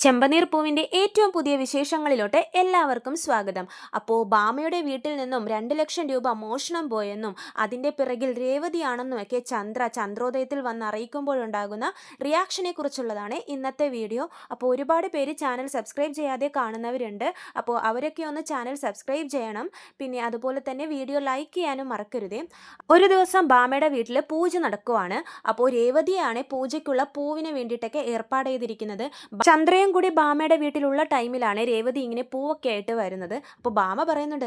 ചെമ്പനീർ പൂവിൻ്റെ ഏറ്റവും പുതിയ വിശേഷങ്ങളിലോട്ട് എല്ലാവർക്കും സ്വാഗതം. അപ്പോൾ ബാമയുടെ വീട്ടിൽ നിന്നും 2 ലക്ഷം രൂപ മോഷണം പോയെന്നും അതിൻ്റെ പിറകിൽ രേവതിയാണെന്നുമൊക്കെ ചന്ദ്രോദയത്തിൽ വന്ന് അറിയിക്കുമ്പോഴുണ്ടാകുന്ന റിയാക്ഷനെ കുറിച്ചുള്ളതാണ് ഇന്നത്തെ വീഡിയോ. അപ്പോൾ ഒരുപാട് പേര് ചാനൽ സബ്സ്ക്രൈബ് ചെയ്യാതെ കാണുന്നവരുണ്ട്. അപ്പോൾ അവരൊക്കെ ഒന്ന് ചാനൽ സബ്സ്ക്രൈബ് ചെയ്യണം. പിന്നെ അതുപോലെ തന്നെ വീഡിയോ ലൈക്ക് ചെയ്യാനും മറക്കരുതേ. ഒരു ദിവസം ബാമയുടെ വീട്ടിൽ പൂജ നടക്കുവാണ്. അപ്പോൾ രേവതിയാണ് പൂജയ്ക്കുള്ള പൂവിന് വേണ്ടിയിട്ടൊക്കെ ഏർപ്പാട് ചെയ്തിരിക്കുന്നത്. ചന്ദ്രയും കൂടി ബാമയുടെ വീട്ടിലുള്ള ടൈമിലാണ് രേവതി ഇങ്ങനെ പൂവൊക്കെ ആയിട്ട് വരുന്നത്. അപ്പോൾ ബാമ പറയുന്നുണ്ട്,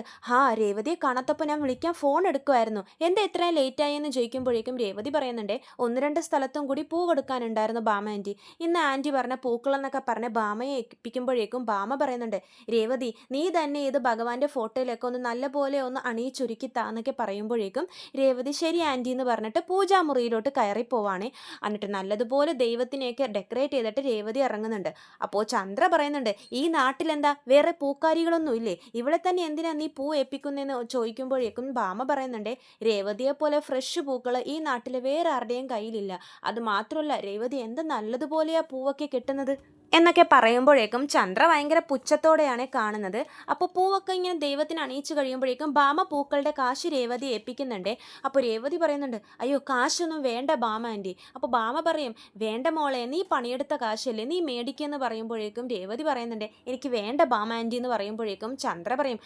രേവതിയെ കാണാത്തപ്പോൾ ഞാൻ വിളിക്കാൻ ഫോൺ എടുക്കുമായിരുന്നു, എന്താ ഇത്രയും ലേറ്റായി എന്ന് ചോദിക്കുമ്പോഴേക്കും രേവതി പറയുന്നുണ്ട്, 1-2 സ്ഥലത്തും കൂടി പൂ കൊടുക്കാനുണ്ടായിരുന്നു ബാമ ആൻറ്റി. ഇന്ന് ആൻറ്റി പറഞ്ഞ പൂക്കളെന്നൊക്കെ പറഞ്ഞ് ബാമയെ ഏൽപ്പിക്കുമ്പോഴേക്കും ബാമ പറയുന്നുണ്ട്, രേവതി നീ തന്നെ ഇത് ഭഗവാന്റെ ഫോട്ടോയിലൊക്കെ ഒന്ന് നല്ലപോലെ ഒന്ന് അണിയിച്ചൊരുക്കി താന്നൊക്കെ പറയുമ്പോഴേക്കും രേവതി ശരി ആൻറ്റി എന്ന് പറഞ്ഞിട്ട് പൂജാമുറിയിലോട്ട് കയറി പോവാണ്. എന്നിട്ട് നല്ലതുപോലെ ദൈവത്തിനെയൊക്കെ ഡെക്കറേറ്റ് ചെയ്തിട്ട് രേവതി ഇറങ്ങുന്നുണ്ട്. അപ്പോൾ ചന്ദ്ര പറയുന്നുണ്ട്, ഈ നാട്ടിലെന്താ വേറെ പൂക്കാരികളൊന്നും ഇല്ലേ, ഇവിടെ തന്നെ എന്തിനാ നീ പൂ ഏൽപ്പിക്കുന്നതെന്ന് ചോദിക്കുമ്പോഴേക്കും ബാമ പറയുന്നുണ്ട്, രേവതിയെ പോലെ ഫ്രഷ് പൂക്കൾ ഈ നാട്ടിൽ വേറെ ആരുടെയും കയ്യിലില്ല. അത് മാത്രമല്ല രേവതി എന്ത് നല്ലതുപോലെയാ പൂവൊക്കെ കിട്ടുന്നത് എന്നൊക്കെ പറയുമ്പോഴേക്കും ചന്ദ്ര ഭയങ്കര പുച്ഛത്തോടെയാണ് കാണുന്നത്. അപ്പോൾ പൂവൊക്കെ ഇങ്ങനെ ദൈവത്തിന് അണിയിച്ചു കഴിയുമ്പോഴേക്കും ബാമ പൂക്കളുടെ കാശ് രേവതി ഏൽപ്പിക്കുന്നുണ്ട്. അപ്പോൾ രേവതി പറയുന്നുണ്ട്, അയ്യോ കാശൊന്നും വേണ്ട ബാമ ആൻറ്റി. അപ്പോൾ ബാമ പറയും, വേണ്ട മോളെ, നീ പണിയെടുത്ത കാശല്ലേ, നീ മേടിക്കുമെന്ന് പറയുമ്പോഴേക്കും രേവതി പറയുന്നുണ്ട്, എനിക്ക് വേണ്ട ബാമ ആൻറ്റി എന്ന് പറയുമ്പോഴേക്കും ചന്ദ്ര പറയും,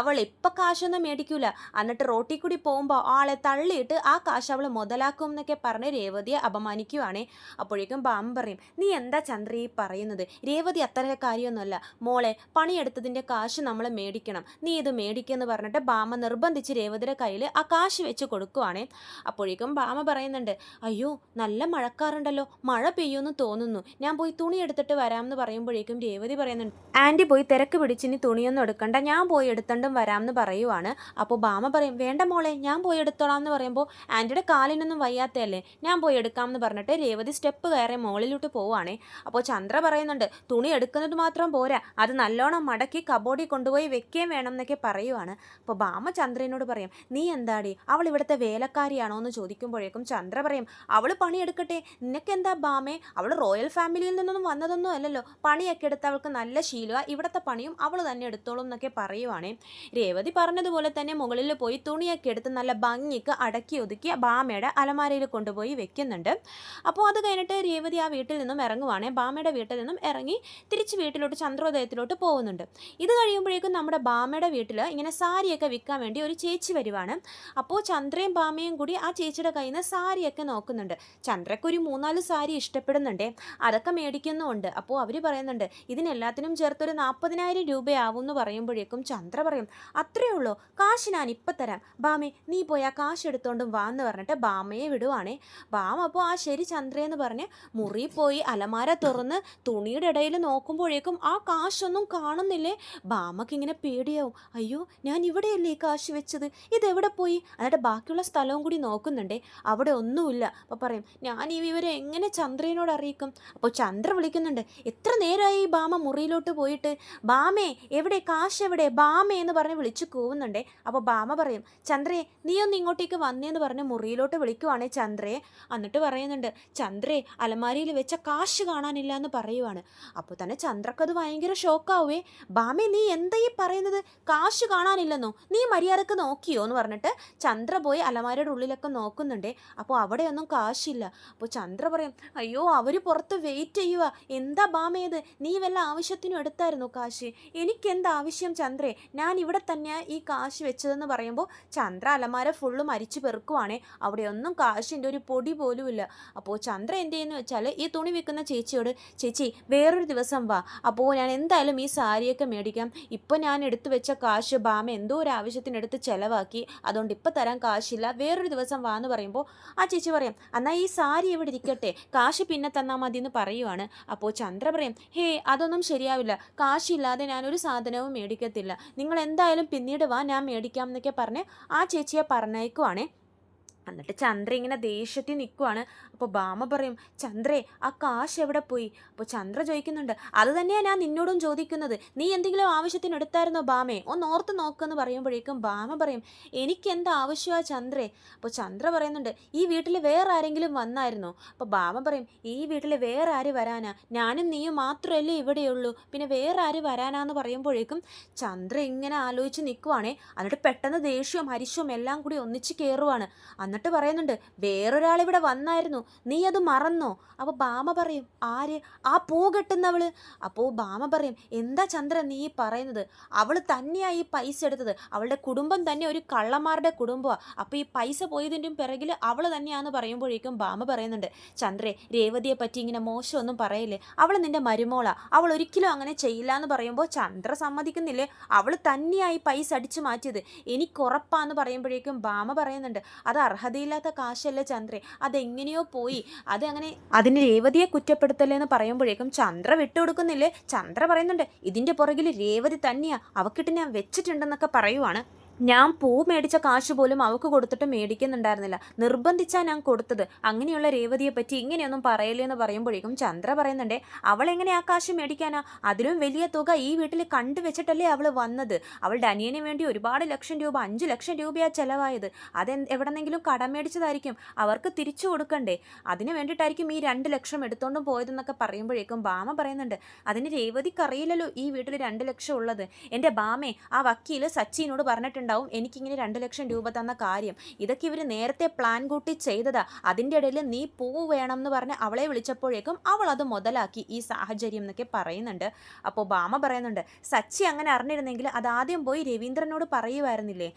അവൾ ഇപ്പം കാശൊന്നും മേടിക്കൂല, എന്നിട്ട് റോട്ടിൽ കൂടി പോകുമ്പോൾ ആളെ തള്ളിയിട്ട് ആ കാശ് അവൾ മുതലാക്കും എന്നൊക്കെ പറഞ്ഞ് രേവതിയെ അപമാനിക്കുവാണേ. അപ്പോഴേക്കും ബാമ പറയും, നീ എന്താ ചന്ദ്ര പറയുന്നത്, രേവതി അത്ര കാര്യമൊന്നുമല്ല മോളെ, പണിയെടുത്തതിൻ്റെ കാശ് നമ്മൾ മേടിക്കണം, നീ ഇത് മേടിക്കുമെന്ന് പറഞ്ഞിട്ട് ബാമ നിർബന്ധിച്ച് രേവതിയുടെ കയ്യിൽ ആ കാശ് വെച്ച് കൊടുക്കുവാണേ. അപ്പോഴേക്കും ബാമ പറയുന്നുണ്ട്, അയ്യോ നല്ല മഴക്കാറുണ്ടല്ലോ, മഴ പെയ്യുമെന്ന് തോന്നുന്നു, ഞാൻ പോയി തുണി എടുത്തിട്ട് വരാമെന്ന് പറയുമ്പോഴേക്കും രേവതി പറയുന്നുണ്ട്, ആൻറ്റി പോയി തിരക്ക് പിടിച്ചിനി തുണിയൊന്നും എടുക്കണ്ട, ഞാൻ പോയി എടുത്തണ്ടും വരാമെന്ന് പറയുവാണ്. അപ്പോൾ ബാമ പറയും, വേണ്ട മോളെ ഞാൻ പോയി എടുത്തോളാം എന്ന് പറയുമ്പോൾ ആൻറ്റിയുടെ കാലിനൊന്നും വയ്യാത്തയല്ലേ, ഞാൻ പോയി എടുക്കാമെന്ന് പറഞ്ഞിട്ട് രേവതി സ്റ്റെപ്പ് കയറി മുകളിലോട്ട് പോവുകയാണേ. അപ്പോൾ ചന്ദ്ര പറയുന്നുണ്ട്, തുണി എടുക്കുന്നത് മാത്രം പോരാ, അത് നല്ലോണം മടക്കി കബോർഡിൽ കൊണ്ടുപോയി വെക്കുകയും വേണം എന്നൊക്കെ പറയുവാണ്. അപ്പോൾ ബാമ ചന്ദ്രനോട് പറയും, നീ എന്താടി അവൾ ഇവിടുത്തെ വേലക്കാരിയാണോ എന്ന് ചോദിക്കുമ്പോഴേക്കും ചന്ദ്ര പറയും, അവൾ പണിയെടുക്കട്ടെ, നിനക്കെന്താ ബാമേ, അവൾ റോയൽ ഫാമിലിയിൽ നിന്നൊന്നും വന്നതൊന്നും അല്ലല്ലോ, പണിയൊക്കെ എടുത്ത് അവൾക്ക് നല്ല ശീലമാണ്, ഇവിടുത്തെ പണിയും അവൾ തന്നെ എടുത്തോളും എന്നൊക്കെ പറയുവാണേ. രേവതി പറഞ്ഞതുപോലെ തന്നെ മുകളിൽ പോയി തുണിയൊക്കെ എടുത്ത് നല്ല ഭംഗിക്ക് അടക്കി ഒതുക്കി ബാമയുടെ അലമാരയിൽ കൊണ്ടുപോയി വെക്കുന്നുണ്ട്. അപ്പോൾ അത് കഴിഞ്ഞിട്ട് രേവതി ആ വീട്ടിൽ നിന്നും ഇറങ്ങുവാണേ. ബാമയുടെ വീട്ടിൽ നിന്നും ഇറങ്ങി തിരിച്ച് വീട്ടിലോട്ട് ചന്ദ്രോദയത്തിലോട്ട് പോകുന്നുണ്ട്. ഇത് കഴിയുമ്പോഴേക്കും നമ്മുടെ ബാമയുടെ വീട്ടിൽ ഇങ്ങനെ സാരിയൊക്കെ വിൽക്കാൻ വേണ്ടി ഒരു ചേച്ചി വരുവാണ്. അപ്പോൾ ചന്ദ്രയും ബാമയും കൂടി ആ ചേച്ചിയുടെ കയ്യിൽ നിന്ന് സാരിയൊക്കെ നോക്കുന്നുണ്ട്. ചന്ദ്രയ്ക്ക് ഒരു 3-4 സാരി ഇഷ്ടപ്പെടുന്നുണ്ട്, അതൊക്കെ മേടിക്കുന്നുമുണ്ട്. അപ്പോൾ അവർ പറയുന്നുണ്ട്, ഇതിനെല്ലാത്തിനും ചേർത്തൊരു 40,000 രൂപയാവും എന്ന് പറയുമ്പോഴേക്കും ചന്ദ്ര പറയും, അത്രയേ ഉള്ളൂ, കാശ് ഞാൻ ഇപ്പം തരാം, ബാമേ നീ പോയി ആ കാശ് എടുത്തോണ്ടും വാ എന്ന് പറഞ്ഞിട്ട് ബാമയെ വിടുവാണേ. ബാമ അപ്പോൾ ആ ശരി ചന്ദ്രയെന്ന് പറഞ്ഞ് മുറി പോയി അലമാര തുറന്ന് തുണിയുടെ ഇടയിൽ നോക്കുമ്പോഴേക്കും ആ കാശൊന്നും കാണുന്നില്ലേ. ബാമക്ക് ഇങ്ങനെ പേടിയാവും, അയ്യോ ഞാൻ ഇവിടെയല്ലേ ഈ കാശ് വെച്ചത്, ഇതെവിടെ പോയി. എന്നിട്ട് ബാക്കിയുള്ള സ്ഥലവും കൂടി നോക്കുന്നുണ്ടേ, അവിടെ ഒന്നുമില്ല. അപ്പോൾ പറയും, ഞാൻ ഈ വിവരം എങ്ങനെ ചന്ദ്രനോട് അറിയിക്കും. അപ്പോൾ ചന്ദ്ര വിളിക്കുന്നുണ്ട്, എത്ര നേരമായി ഈ ബാമ മുറിയിലോട്ട് പോയിട്ട്, ബാമേ എവിടെ, കാശ് എവിടെ, ബാമേ എന്ന് പറഞ്ഞ് വിളിച്ച് കൂവുന്നുണ്ടേ. അപ്പോൾ ബാമ പറയും, ചന്ദ്രയെ നീ ഒന്ന് ഇങ്ങോട്ടേക്ക് വന്നേന്ന് പറഞ്ഞ് മുറിയിലോട്ട് വിളിക്കുവാണേ ചന്ദ്രയെ. എന്നിട്ട് പറയുന്നുണ്ട്, ചന്ദ്രയെ അലമാരിയിൽ വെച്ച കാശ് കാണാനില്ല എന്ന് പറയുവാണ്. അപ്പോൾ തന്നെ ചന്ദ്രക്കത് ഭയങ്കര ഷോക്കാവേ, ബാമേ നീ എന്താ ഈ പറയുന്നത്, കാശ് കാണാനില്ലെന്നോ, നീ മര്യാദക്ക് നോക്കിയോ എന്ന് പറഞ്ഞിട്ട് ചന്ദ്ര പോയി അലമാരയുടെ ഉള്ളിലൊക്കെ നോക്കുന്നുണ്ടേ. അപ്പോൾ അവിടെയൊന്നും കാശില്ല. അപ്പോൾ ചന്ദ്ര പറയും, അയ്യോ അവർ പുറത്ത് വെയിറ്റ് ചെയ്യുക, എന്താ ബാമേത്, നീ വല്ല ആവശ്യത്തിനും എടുത്തായിരുന്നു കാശ്, എനിക്കെന്താ ആവശ്യം ചന്ദ്രേ, ഞാൻ ഇവിടെ തന്നെയാണ് ഈ കാശ് വെച്ചതെന്ന് പറയുമ്പോൾ ചന്ദ്ര അലമാര ഫുള്ള് മരിച്ചു പെറുക്കുവാണേ. അവിടെയൊന്നും കാശിൻ്റെ ഒരു പൊടി പോലും ഇല്ല. അപ്പോൾ ചന്ദ്ര എന്ത് ചെയ്യുന്നു വെച്ചാൽ ഈ തുണി വിൽക്കുന്ന ചേച്ചിയോട്, ചേച്ചി വേറൊരു ദിവസം വാ, അപ്പോൾ ഞാൻ എന്തായാലും ഈ സാരിയൊക്കെ മേടിക്കാം, ഇപ്പോൾ ഞാൻ എടുത്തു വെച്ച കാശ് ബാമ എന്തോ ഒരു ആവശ്യത്തിന് എടുത്ത് ചിലവാക്കി, അതുകൊണ്ട് ഇപ്പോൾ തരാൻ കാശില്ല, വേറൊരു ദിവസം വാ എന്ന് പറയുമ്പോൾ ആ ചേച്ചി പറയും, എന്നാൽ ഈ സാരി ഇവിടെ ഇരിക്കട്ടെ, കാശ് പിന്നെ തന്നാൽ മതി എന്ന് പറയുവാണ്. അപ്പോൾ ചന്ദ്ര പറയും, അതൊന്നും ശരിയാവില്ല, കാശില്ലാതെ ഞാനൊരു സാധനവും മേടിക്കത്തില്ല, നിങ്ങൾ എന്തായാലും പിന്നീട് വാ ഞാൻ മേടിക്കാം എന്നൊക്കെ പറഞ്ഞ് ആ ചേച്ചിയെ പറഞ്ഞേക്കുവാണേ. എന്നിട്ട് ചന്ദ്ര ഇങ്ങനെ ദേഷ്യത്തിൽ നിൽക്കുവാണ്. അപ്പോൾ ഭാമ പറയും, ചന്ദ്രേ ആ കാശ് എവിടെ പോയി? അപ്പോൾ ചന്ദ്ര ചോദിക്കുന്നുണ്ട്, അത് തന്നെയാണ് ഞാൻ നിന്നോടും ചോദിക്കുന്നത്, നീ എന്തെങ്കിലും ആവശ്യത്തിന് എടുത്തായിരുന്നോ ഭാമേ, ഒന്ന് ഓർത്ത് നോക്കുമെന്ന് പറയുമ്പോഴേക്കും ഭാമ പറയും, എനിക്ക് എന്താ ആവശ്യമാണ് ചന്ദ്രേ? അപ്പോൾ ചന്ദ്ര പറയുന്നുണ്ട്, ഈ വീട്ടിൽ വേറെ ആരെങ്കിലും വന്നായിരുന്നോ? അപ്പോൾ ഭാമ പറയും, ഈ വീട്ടിൽ വേറെ ആര് വരാനാ, ഞാനും നീയും മാത്രമല്ലേ ഇവിടെയുള്ളൂ, പിന്നെ വേറെ ആര് വരാനാന്ന് പറയുമ്പോഴേക്കും ചന്ദ്ര ഇങ്ങനെ ആലോചിച്ച് നിൽക്കുവാണേ. എന്നിട്ട് പെട്ടെന്ന് ദേഷ്യവും ഹരിശവും എല്ലാം കൂടി ഒന്നിച്ച് കയറുവാണ്. എന്നിട്ട് പറയുന്നുണ്ട്, വേറൊരാളിവിടെ വന്നായിരുന്നു, നീ അത് മറന്നോ? അപ്പോൾ ഭാമ പറയും, ആര്? ആ പൂ കെട്ടുന്നവള്. അപ്പോൾ ഭാമ പറയും, എന്താ ചന്ദ്ര നീ പറയുന്നത്? അവൾ തന്നെയാണ് ഈ പൈസ എടുത്തത്, അവളുടെ കുടുംബം തന്നെ ഒരു കള്ളന്മാരുടെ കുടുംബമാണ്, അപ്പോൾ ഈ പൈസ പോയതിൻ്റെയും പിറകിൽ അവൾ തന്നെയാണെന്ന് പറയുമ്പോഴേക്കും ഭാമ പറയുന്നുണ്ട്, ചന്ദ്രേ രേവതിയെ പറ്റി ഇങ്ങനെ മോശമൊന്നും പറയില്ലേ, അവൾ നിന്റെ മരുമോളാ, അവൾ ഒരിക്കലും അങ്ങനെ ചെയ്യില്ല എന്ന് പറയുമ്പോൾ ചന്ദ്ര സമ്മതിക്കുന്നില്ലേ, അവൾ തന്നെയായി പൈസ അടിച്ചു മാറ്റിയത്, എനിക്കുറപ്പാന്ന് പറയുമ്പോഴേക്കും ഭാമ പറയുന്നുണ്ട്, അത് അർഹതയില്ലാത്ത കാശല്ലേ ചന്ദ്രേ, അതെങ്ങനെയോ പോയി, അതങ്ങനെ അതിന് രേവതിയെ കുറ്റപ്പെടുത്തല്ലേന്ന് പറയുമ്പോഴേക്കും ചന്ദ്ര വിട്ടുകൊടുക്കുന്നില്ലേ. ചന്ദ്ര പറയുന്നുണ്ട്, ഇതിൻ്റെ പുറകിൽ രേവതി തന്നെയാ, അവക്കിട്ട് ഞാൻ വെച്ചിട്ടുണ്ടെന്നൊക്കെ പറയുവാണ്. ഞാൻ പൂ മേടിച്ച കാശ് പോലും അവൾക്ക് കൊടുത്തിട്ട് മേടിക്കുന്നുണ്ടായിരുന്നില്ല, നിർബന്ധിച്ചാ ഞാൻ കൊടുത്തത്, അങ്ങനെയുള്ള രേവതിയെ പറ്റി ഇങ്ങനെയൊന്നും പറയല്ലേ എന്ന് പറയുമ്പോഴേക്കും ചന്ദ്ര പറയുന്നുണ്ടേ, അവൾ എങ്ങനെ ആ കാശ് മേടിക്കാനാ, അതിലും വലിയ തുക ഈ വീട്ടിൽ കണ്ടുവെച്ചിട്ടല്ലേ അവൾ വന്നത്, അവളുടെ അനിയന് വേണ്ടി ഒരുപാട് ലക്ഷം രൂപ, 5 ലക്ഷം രൂപയാണ് ചിലവായത്, എവിടെന്നെങ്കിലും കടം മേടിച്ചതായിരിക്കും, അവർക്ക് തിരിച്ചു കൊടുക്കണ്ടേ, അതിന് വേണ്ടിയിട്ടായിരിക്കും ഈ 2 ലക്ഷം എടുത്തോണ്ടും പോയതെന്നൊക്കെ പറയുമ്പോഴേക്കും ഭാമ പറയുന്നുണ്ട്, അതിന് രേവതിക്ക് അറിയില്ലല്ലോ ഈ വീട്ടിൽ 2 ലക്ഷം ഉള്ളത്, എൻ്റെ ഭാമേ ആ വക്കീൽ സച്ചിനോട് പറഞ്ഞിട്ടുണ്ട് എനിക്കിങ്ങനെ 2 ലക്ഷം രൂപ തന്ന കാര്യം, ഇതൊക്കെ ഇവർ നേരത്തെ പ്ലാൻ കൂട്ടി ചെയ്തതാ, അതിൻ്റെ ഇടയിൽ നീ പൂ വേണം എന്ന് പറഞ്ഞ് അവളെ വിളിച്ചപ്പോഴേക്കും അവൾ അത് മുതലാക്കി ഈ സാഹചര്യം എന്നൊക്കെ പറയുന്നുണ്ട്. അപ്പോൾ ഭാമ പറയുന്നുണ്ട്, സച്ചി അങ്ങനെ അറിഞ്ഞിരുന്നെങ്കിൽ അത് ആദ്യം പോയി രവീന്ദ്രനോട് പറയുമായിരുന്നില്ലേ.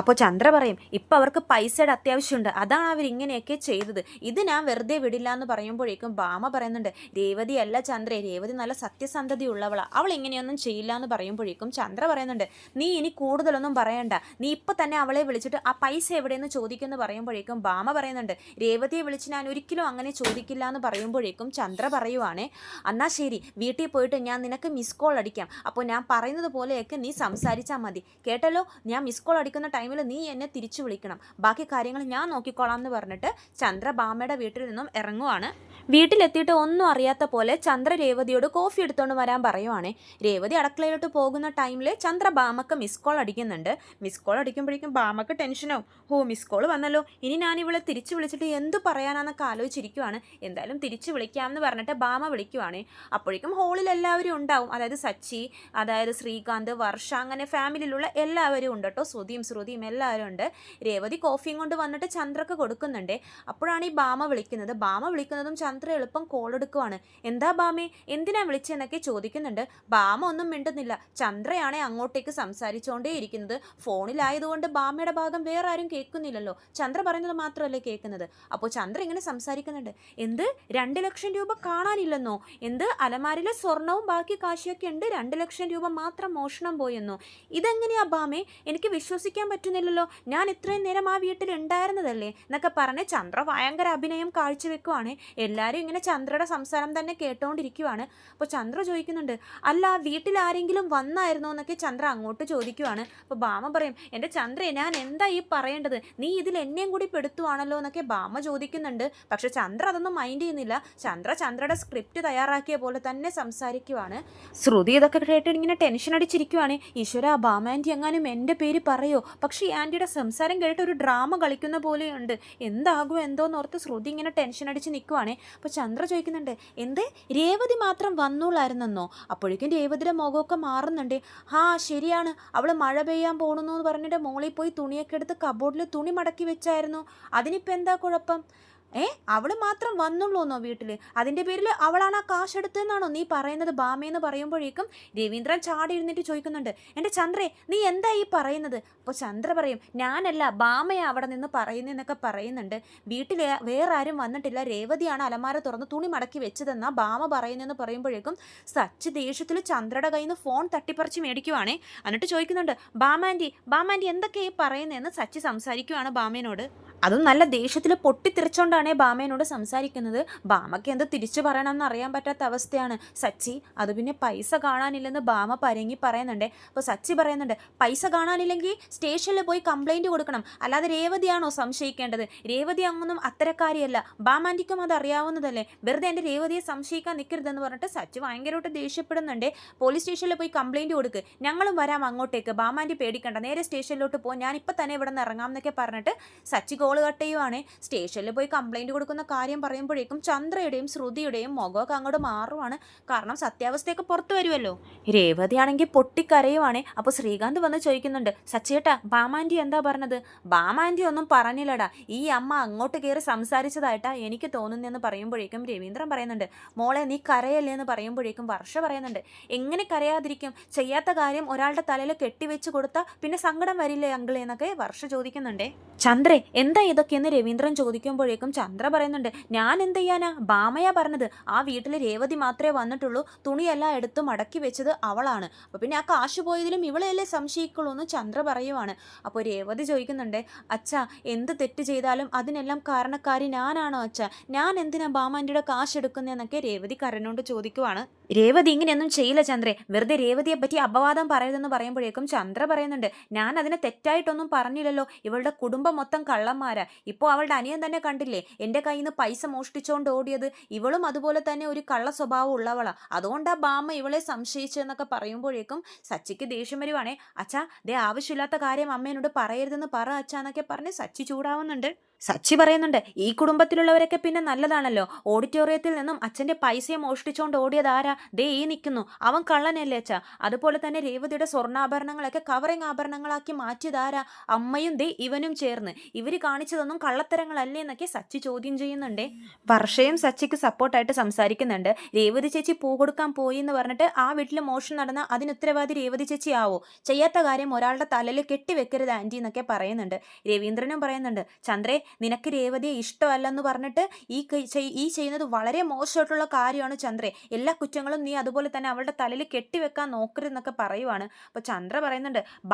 അപ്പോൾ ചന്ദ്ര പറയും, ഇപ്പം അവർക്ക് പൈസയുടെ അത്യാവശ്യമുണ്ട്, അതാണ് അവർ ഇങ്ങനെയൊക്കെ ചെയ്തത്, ഇത് ഞാൻ വെറുതെ വിടില്ല എന്ന് പറയുമ്പോഴേക്കും ഭാമ പറയുന്നുണ്ട്, രേവതി അല്ല ചന്ദ്രേ, രേവതി നല്ല സത്യസന്ധത ഉള്ളവളാണ്, അവൾ ഇങ്ങനെയൊന്നും ചെയ്യില്ല എന്ന് പറയുമ്പോഴേക്കും ചന്ദ്ര പറയുന്നുണ്ട്, നീ ഇനി കൂടുതലൊന്നും പറയണ്ട, നീ ഇപ്പം തന്നെ അവളെ വിളിച്ചിട്ട് ആ പൈസ എവിടെയെന്ന് ചോദിക്കുമെന്ന് പറയുമ്പോഴേക്കും ഭാമ പറയുന്നുണ്ട്, രേവതിയെ വിളിച്ച് ഞാൻ ഒരിക്കലും അങ്ങനെ ചോദിക്കില്ല എന്ന് പറയുമ്പോഴേക്കും ചന്ദ്ര പറയുവാണേ, എന്നാൽ ശരി വീട്ടിൽ പോയിട്ട് ഞാൻ നിനക്ക് മിസ് കോൾ അടിക്കാം, അപ്പോൾ ഞാൻ പറയുന്നത് പോലെയൊക്കെ നീ സംസാരിച്ചാൽ മതി കേട്ടല്ലോ, ഞാൻ മിസ് കോൾ അടിക്കുന്ന ടൈമിൽ നീ എന്നെ തിരിച്ചു വിളിക്കണം, ബാക്കി കാര്യങ്ങൾ ഞാൻ നോക്കിക്കോളാം എന്ന് പറഞ്ഞിട്ട് ചന്ദ്ര ഭാമയുടെ വീട്ടിൽ നിന്നും ഇറങ്ങുവാണ്. വീട്ടിലെത്തിയിട്ട് ഒന്നും അറിയാത്ത പോലെ ചന്ദ്ര രേവതിയോട് കോഫി എടുത്തുകൊണ്ട് വരാൻ പറയുവാണേ. രേവതി അടുക്കളയിലോട്ട് പോകുന്ന ടൈമിൽ ചന്ദ്ര ഭാമക്ക് മിസ് കോൾ അടിക്കുന്നുണ്ട്. മിസ് കോൾ അടിക്കുമ്പോഴേക്കും ഭാമക്ക് ടെൻഷനാവും, മിസ് കോൾ വന്നല്ലോ, ഇനി ഞാൻ ഇവളെ തിരിച്ചു വിളിച്ചിട്ട് എന്ത് പറയാനാന്നൊക്കെ ആലോചിച്ചിരിക്കുവാണ്, എന്തായാലും തിരിച്ചു വിളിക്കാമെന്ന് പറഞ്ഞിട്ട് ഭാമ വിളിക്കുവാണേ. അപ്പോഴേക്കും ഹോളിൽ എല്ലാവരും ഉണ്ടാവും, അതായത് സച്ചി, അതായത് ശ്രീകാന്ത്, വർഷ, അങ്ങനെ ഫാമിലിയിലുള്ള എല്ലാവരും ഉണ്ട് കേട്ടോ, ശ്രുതിയും എല്ലാവരും ഉണ്ട്. രേവതി കോഫിയും കൊണ്ട് വന്നിട്ട് ചന്ദ്രക്ക് കൊടുക്കുന്നുണ്ട്. അപ്പോഴാണ് ഈ ഭാമ വിളിക്കുന്നത്. ഭാമ വിളിക്കുന്നതും ചന്ദ്ര എളുപ്പം കോൾ എടുക്കുവാണ്. എന്താ ഭാമേ, എന്തിനാ വിളിച്ചെന്നൊക്കെ ചോദിക്കുന്നുണ്ട്. ഭാമ ഒന്നും മിണ്ടുന്നില്ല. ചന്ദ്രയാണെ അങ്ങോട്ടേക്ക് സംസാരിച്ചുകൊണ്ടേ ഇരിക്കുന്നത്. ഫോണിലായതുകൊണ്ട് ഭാമയുടെ ഭാഗം വേറെ ആരും കേൾക്കുന്നില്ലല്ലോ, ചന്ദ്ര പറയുന്നത് മാത്രമല്ലേ കേൾക്കുന്നത്. അപ്പോൾ ചന്ദ്ര ഇങ്ങനെ സംസാരിക്കുന്നുണ്ട്, എന്ത് 2 ലക്ഷം രൂപ കാണാനില്ലെന്നോ, എന്ത് അലമാരിലെ സ്വർണവും ബാക്കി കാശിയൊക്കെ ഉണ്ട്, 2 ലക്ഷം രൂപ മാത്രം മോഷണം പോയെന്നോ, ഇതെങ്ങനെയാ ഭാമേ, എനിക്ക് വിശ്വസിക്കാൻ പറ്റുന്നില്ലല്ലോ, ഞാൻ ഇത്രയും നേരം ആ വീട്ടിൽ ഉണ്ടായിരുന്നതല്ലേ എന്നൊക്കെ പറഞ്ഞ് ചന്ദ്ര ഭയങ്കര അഭിനയം കാഴ്ചവെക്കുവാണ്. എല്ലാവരും ഇങ്ങനെ ചന്ദ്രയുടെ സംസാരം തന്നെ കേട്ടോണ്ടിരിക്കുവാണ്. അപ്പോൾ ചന്ദ്ര ചോദിക്കുന്നുണ്ട്, അല്ല വീട്ടിൽ ആരെങ്കിലും വന്നായിരുന്നോ എന്നൊക്കെ ചന്ദ്ര അങ്ങോട്ട് ചോദിക്കുവാണ്. അപ്പോൾ ഭാമ പറയും, എൻ്റെ ചന്ദ്രേ ഞാൻ എന്താ ഈ പറയേണ്ടത്, നീ ഇതിൽ എന്നെയും കൂടി പെടുത്തുവാണല്ലോ എന്നൊക്കെ ഭാമ ചോദിക്കുന്നുണ്ട്. പക്ഷെ ചന്ദ്ര അതൊന്നും മൈൻഡ് ചെയ്യുന്നില്ല. ചന്ദ്രയുടെ സ്ക്രിപ്റ്റ് തയ്യാറാക്കിയ പോലെ തന്നെ സംസാരിക്കുവാണ്. ശ്രുതി ഇതൊക്കെ കേട്ടിട്ട് ഇങ്ങനെ ടെൻഷൻ അടിച്ചിരിക്കുവാണ്. ഈശ്വര, ഭാമ ആൻറ്റി എങ്ങാനും എൻ്റെ പേര് പറയോ, പക്ഷേ ഈ ആൻറ്റിയുടെ സംസാരം കേട്ട് ഒരു ഡ്രാമ കളിക്കുന്ന പോലെയുണ്ട്, എന്താകുമോ എന്തോന്നോർത്ത് ശ്രുതി ഇങ്ങനെ ടെൻഷൻ അടിച്ച് നിൽക്കുവാണേ. അപ്പോൾ ചന്ദ്ര ചോദിക്കുന്നുണ്ട്, എന്ത് രേവതി മാത്രം വന്നോളായിരുന്നെന്നോ? അപ്പോഴേക്കും രേവതിയുടെ മുഖമൊക്കെ മാറുന്നുണ്ട്. ശരിയാണ്, അവൾ മഴ പെയ്യാൻ പോകണമെന്ന് പറഞ്ഞിട്ട് മോളിൽ പോയി തുണിയൊക്കെ എടുത്ത് കബോർഡിൽ തുണി മടക്കി വെച്ചായിരുന്നു, അതിനിപ്പോൾ എന്താ കുഴപ്പം? അവൾ മാത്രം വന്നുള്ളൂ എന്നോ വീട്ടിൽ, അതിൻ്റെ പേരിൽ അവളാണ് ആ കാശ് എടുത്തതെന്നാണോ നീ പറയുന്നത് ഭാമയെന്ന് പറയുമ്പോഴേക്കും രവീന്ദ്രൻ ചാടി ഇരുന്നിട്ട് ചോദിക്കുന്നുണ്ട്, എൻ്റെ ചന്ദ്രേ നീ എന്താ ഈ പറയുന്നത്? അപ്പോൾ ചന്ദ്ര പറയും, ഞാനല്ല ഭാമയാണ് അവിടെ നിന്ന് പറയുന്നതെന്നൊക്കെ പറയുന്നുണ്ട്. വീട്ടിൽ വേറെ ആരും വന്നിട്ടില്ല, രേവതിയാണ് അലമാര തുറന്ന് തുണി മടക്കി വെച്ചതെന്നാ ഭാമ പറയുന്നതെന്ന് പറയുമ്പോഴേക്കും സച്ചി ദേഷ്യത്തിൽ ചന്ദ്രയുടെ കയ്യിൽ നിന്ന് ഫോൺ തട്ടിപ്പറിച്ച് മേടിക്കുവാണേ. എന്നിട്ട് ചോദിക്കുന്നുണ്ട്, ഭാമ ആൻറ്റി എന്തൊക്കെയായി പറയുന്നതെന്ന് സച്ചി സംസാരിക്കുവാണ് ഭാമേനോട്. അതും നല്ല ദേഷ്യത്തിൽ പൊട്ടിത്തെറിച്ചോണ്ടാണ് രേവതിയാണേ ബാമേനോട് സംസാരിക്കുന്നത്. ബാമയ്ക്ക് എന്ത് തിരിച്ചു പറയണമെന്ന് അറിയാൻ പറ്റാത്ത അവസ്ഥയാണ്. സച്ചി അത് പിന്നെ പൈസ കാണാനില്ലെന്ന് ബാമ പരങ്ങി പറയുന്നുണ്ട്. അപ്പോൾ സച്ചി പറയുന്നുണ്ട്, പൈസ കാണാനില്ലെങ്കിൽ സ്റ്റേഷനിൽ പോയി കംപ്ലൈൻറ്റ് കൊടുക്കണം, അല്ലാതെ രേവതിയാണോ സംശയിക്കേണ്ടത്? രേവതി അങ്ങൊന്നും അത്തരക്കാരിയല്ല, ബാമാൻറ്റിക്കും അത് അറിയാവുന്നതല്ലേ, വെറുതെ എൻ്റെ രേവതിയെ സംശയിക്കാൻ നിൽക്കരുതെന്ന് പറഞ്ഞിട്ട് സച്ചി ഭയങ്കരമായിട്ട് ദേഷ്യപ്പെടുന്നുണ്ട്. പോലീസ് സ്റ്റേഷനിൽ പോയി കംപ്ലൈൻറ്റ് കൊടുക്ക്, ഞങ്ങളും വരാം അങ്ങോട്ടേക്ക്, ബാമാൻറ്റി പേടിക്കണ്ട, നേരെ സ്റ്റേഷനിലോട്ട് പോകും, ഞാനിപ്പോൾ തന്നെ ഇവിടെ നിന്ന് ഇറങ്ങാം എന്നൊക്കെ പറഞ്ഞിട്ട് സച്ചി കോള് കട്ട് ചെയ്യുവാണ്. സ്റ്റേഷനിൽ പോയി കംപ്ലൈൻറ്റ് കൊടുക്കുന്ന കാര്യം പറയുമ്പോഴേക്കും ചന്ദ്രയുടെയും ശ്രുതിയുടെയും മുഖമൊക്കെ അങ്ങോട്ട് മാറുവാണ്. കാരണം സത്യാവസ്ഥയൊക്കെ പുറത്തു വരുമല്ലോ. രേവതിയാണെങ്കിൽ പൊട്ടിക്കരയുവാണ്. അപ്പോൾ ശ്രീകാന്ത് വന്ന് ചോദിക്കുന്നുണ്ട്, സച്ചിയേട്ടാ ബാമാൻറ്റി എന്താ പറഞ്ഞത്? ബാമാൻറ്റി ഒന്നും പറഞ്ഞില്ലടാ, ഈ അമ്മ അങ്ങോട്ട് കയറി സംസാരിച്ചതായിട്ടാ എനിക്ക് തോന്നുന്നതെന്ന് പറയുമ്പോഴേക്കും രവീന്ദ്രൻ പറയുന്നുണ്ട്, മോളെ നീ കരയല്ലേ എന്ന് പറയുമ്പോഴേക്കും വർഷ പറയുന്നുണ്ട്, എങ്ങനെ കരയാതിരിക്കും, ചെയ്യാത്ത കാര്യം ഒരാളുടെ തലയിൽ കെട്ടിവെച്ച് കൊടുത്താൽ പിന്നെ സങ്കടം വരില്ലേ അങ്കിളെ എന്നൊക്കെ വർഷ ചോദിക്കുന്നുണ്ടേ. ചന്ദ്രേ എന്താ ഇതൊക്കെയെന്ന് രവീന്ദ്രൻ ചോദിക്കുമ്പോഴേക്കും ചന്ദ്ര പറയുന്നുണ്ട്, ഞാൻ എന്ത് ചെയ്യാനാ, ബാമയാ പറഞ്ഞത്, ആ വീട്ടിൽ രേവതി മാത്രമേ വന്നിട്ടുള്ളൂ, തുണിയെല്ലാം എടുത്ത് മടക്കി വെച്ചത് അവളാണ്, അപ്പോൾ പിന്നെ ആ കാശ് പോയതിലും ഇവളെയല്ലേ സംശയിക്കുള്ളൂ എന്ന് ചന്ദ്ര പറയുവാണ്. അപ്പോൾ രേവതി ചോദിക്കുന്നുണ്ട്, അച്ഛാ എന്ത് തെറ്റ് ചെയ്താലും അതിനെല്ലാം കാരണക്കാരി ഞാനാണോ അച്ഛാ, ഞാൻ എന്തിനാ ബാമാൻറ്റിയുടെ കാശ് എടുക്കുന്നതെന്നൊക്കെ രേവതി കരനോട് ചോദിക്കുവാണ്. രേവതി ഇങ്ങനെയൊന്നും ചെയ്യില്ല ചന്ദ്രേ, വെറുതെ രേവതിയെ പറ്റി അപവാദം പറയരുതെന്ന് പറയുമ്പോഴേക്കും ചന്ദ്ര പറയുന്നുണ്ട്, ഞാൻ അതിനെ തെറ്റായിട്ടൊന്നും പറഞ്ഞില്ലല്ലോ, ഇവളുടെ കുടുംബം മൊത്തം കള്ളന്മാരാ, ഇപ്പോൾ അവളുടെ അനിയൻ തന്നെ കണ്ടില്ലേ എൻ്റെ കയ്യിൽ നിന്ന് പൈസ മോഷ്ടിച്ചുകൊണ്ട് ഓടിയത്, ഇവളും അതുപോലെ തന്നെ ഒരു കള്ള സ്വഭാവം ഉള്ളവളാ, അതുകൊണ്ടാ ബാമ ഇവളെ സംശയിച്ചതെന്നൊക്കെ പറയുമ്പോഴേക്കും സച്ചിക്ക് ദേഷ്യം വരുവാണേ. അച്ഛാ ദേ ആവശ്യമില്ലാത്ത കാര്യം അമ്മേനോട് പറയരുതെന്ന് പറ അച്ഛാ എന്നൊക്കെ പറഞ്ഞ് സച്ചി ചൂടാവുന്നുണ്ട്. സച്ചി പറയുന്നുണ്ട്, ഈ കുടുംബത്തിലുള്ളവരൊക്കെ പിന്നെ നല്ലതാണല്ലോ, ഓഡിറ്റോറിയത്തിൽ നിന്നും അച്ഛൻ്റെ പൈസയെ മോഷ്ടിച്ചുകൊണ്ട് ഓടിയതാരാ, ദേ ഈ നിൽക്കുന്നു, അവൻ കള്ളനല്ലേ അച്ഛാ, അതുപോലെ തന്നെ രേവതിയുടെ സ്വർണ്ണാഭരണങ്ങളൊക്കെ കവറിങ് ആഭരണങ്ങളാക്കി മാറ്റിയതാരാ, അമ്മയും ദേ ഇവനും ചേർന്ന്, ഇവർ കാണിച്ചതൊന്നും കള്ളത്തരങ്ങളല്ലേ എന്നൊക്കെ സച്ചി ചോദ്യം ചെയ്യുന്നുണ്ടേ. വർഷയും സച്ചിക്ക് സപ്പോർട്ടായിട്ട് സംസാരിക്കുന്നുണ്ട്. രേവതി ചേച്ചി പൂ കൊടുക്കാൻ പോയി എന്ന് പറഞ്ഞിട്ട് ആ വീട്ടിൽ മോഷണം നടന്ന അതിന് ഉത്തരവാദി രേവതി ചേച്ചി ആവോ, ചെയ്യാത്ത കാര്യം ഒരാളുടെ തലയിൽ കെട്ടിവെക്കരുത് ആൻറ്റി എന്നൊക്കെ പറയുന്നുണ്ട്. രവീന്ദ്രനും പറയുന്നുണ്ട്, ചന്ദ്രേ നിനക്ക് രേവതിയെ ഇഷ്ടമല്ലെന്ന് പറഞ്ഞിട്ട് ഈ ചെയ്യുന്നത് വളരെ മോശമായിട്ടുള്ള കാര്യമാണ് ചന്ദ്രേ, എല്ലാ കുറ്റങ്ങളും നീ അതുപോലെ തന്നെ അവളുടെ തലയിൽ കെട്ടിവെക്കാൻ നോക്കരുതെന്നൊക്കെ പറയുവാണ്. അപ്പോൾ ചന്ദ്ര പറയുന്നുണ്ട്,